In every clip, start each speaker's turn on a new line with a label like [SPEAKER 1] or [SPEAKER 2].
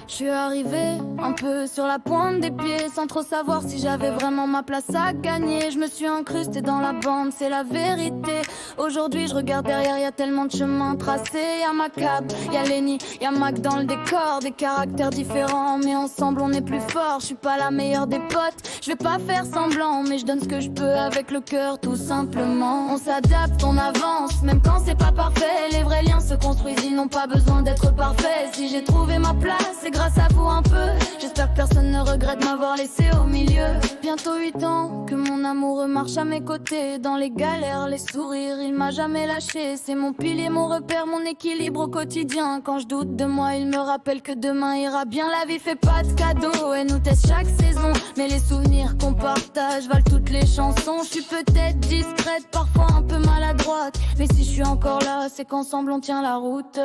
[SPEAKER 1] Je suis arrivée un peu sur la pointe des pieds, sans trop savoir si j'avais vraiment ma place à gagner. Je me suis incrustée dans la bande, c'est la vérité. Aujourd'hui je regarde derrière, y a tellement de chemins tracés. Y'a ma cape, y'a Lenny, y'a Mac dans le décor. Des caractères différents, mais ensemble on est plus fort. Je suis pas la meilleure des potes, je vais pas faire semblant, mais je donne ce que je peux avec le cœur tout simplement. On s'adapte, on avance, même quand c'est pas parfait. Les vrais liens se construisent, ils n'ont pas besoin d'être parfaits. Si j'ai trouvé ma place, c'est grâce à vous un peu. J'espère que personne ne regrette m'avoir laissé au milieu. Bientôt 8 ans que mon amoureux marche à mes côtés. Dans les galères, les sourires, il m'a jamais lâché. C'est mon pilier, mon repère, mon équilibre au quotidien. Quand je doute de moi, il me rappelle que demain ira bien. La vie fait pas de cadeaux, elle nous teste chaque saison. Mais les souvenirs qu'on partage valent toutes les chansons. Je suis peut-être discrète, parfois un peu maladroite, mais si je suis encore là, c'est qu'ensemble on tient la route.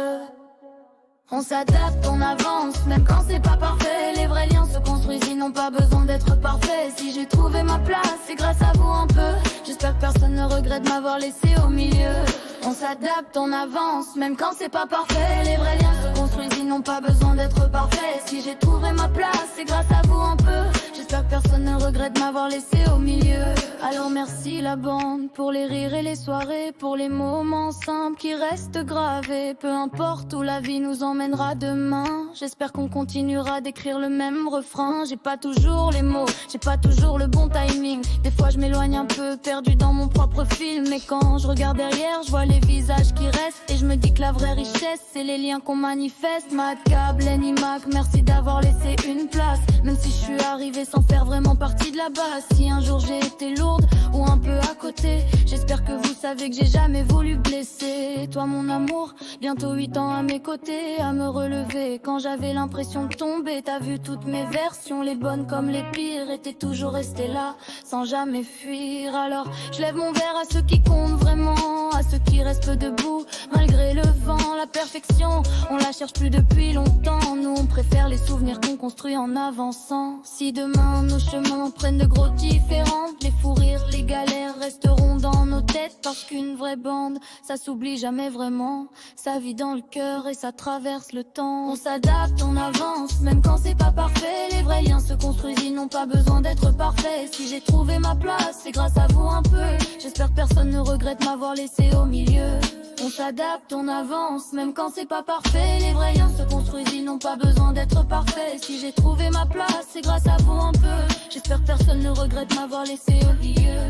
[SPEAKER 1] On s'adapte, on avance, même quand c'est pas parfait. Les vrais liens se construisent, ils n'ont pas besoin d'être parfaits. Si j'ai trouvé ma place, c'est grâce à vous un peu. J'espère que personne ne regrette m'avoir laissé au milieu. On s'adapte, on avance, même quand c'est pas parfait. Les vrais liens se construisent, ils n'ont pas besoin d'être parfaits. Si j'ai trouvé ma place, c'est grâce à vous un peu. J'espère que personne ne regrette m'avoir laissé au milieu. Alors merci la bande, pour les rires et les soirées, pour les moments simples qui restent gravés. Peu importe où la vie nous emmènera demain, j'espère qu'on continuera d'écrire le même refrain. J'ai pas toujours les mots, j'ai pas toujours le bon timing. Des fois je m'éloigne un peu, perdu dans mon propre film. Mais quand je regarde derrière, je vois les visages qui restent. Et je me dis que la vraie richesse, c'est les liens qu'on manifeste. Madcap, Lenny, Mac, merci d'avoir laissé une place. Même si je suis arrivée sans faire vraiment partie de la base. Si un jour j'ai été lourde ou un peu à côté, j'espère que vous savez que j'ai jamais voulu blesser. Toi mon amour, bientôt 8 ans à mes côtés, à me relever quand j'avais l'impression de tomber. T'as vu toutes mes versions, les bonnes comme les pires, et t'es toujours resté là sans jamais fuir. Alors je lève mon verre à ceux qui comptent vraiment, à ceux qui restent debout malgré le vent. La perfection, on la cherche plus depuis longtemps. Nous on préfère les souvenirs qu'on construit en avançant. Si demain nos chemins prennent de gros différences, les fous rires, les galères resteront dans nos têtes. Parce qu'une vraie bande, ça s'oublie jamais vraiment. Ça vit dans le cœur et ça traverse le temps. On s'adapte, on avance, même quand c'est pas parfait. Les vrais liens se construisent, ils n'ont pas besoin d'être parfaits. Si j'ai trouvé ma place, c'est grâce à vous un peu. J'espère que personne ne regrette m'avoir laissé au milieu. On s'adapte, on avance, même quand c'est pas parfait. Les vrais liens se construisent, ils n'ont pas besoin d'être parfaits. Si j'ai trouvé ma place, c'est grâce à vous un peu. J'espère que personne ne regrette m'avoir laissé au milieu.